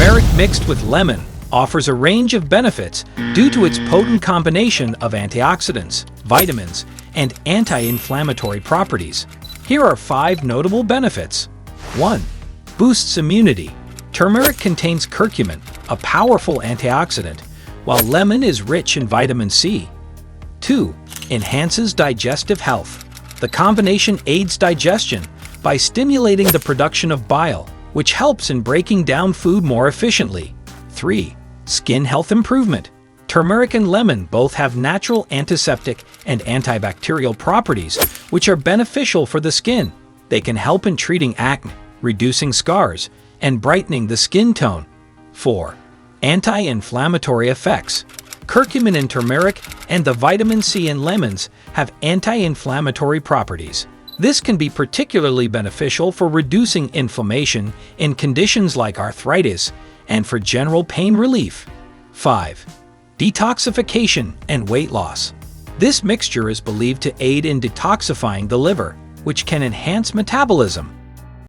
Turmeric mixed with lemon offers a range of benefits due to its potent combination of antioxidants, vitamins, and anti-inflammatory properties. Here are 5 notable benefits. 1. Boosts immunity. Turmeric contains curcumin, a powerful antioxidant, while lemon is rich in vitamin C. 2. Enhances digestive health. The combination aids digestion by stimulating the production of bile, which helps in breaking down food more efficiently. 3. Skin health improvement. Turmeric and lemon both have natural antiseptic and antibacterial properties, which are beneficial for the skin. They can help in treating acne, reducing scars, and brightening the skin tone. 4. Anti-inflammatory effects. Curcumin in turmeric and the vitamin C in lemons have anti-inflammatory properties. This can be particularly beneficial for reducing inflammation in conditions like arthritis and for general pain relief. 5. Detoxification and weight loss. This mixture is believed to aid in detoxifying the liver, which can enhance metabolism.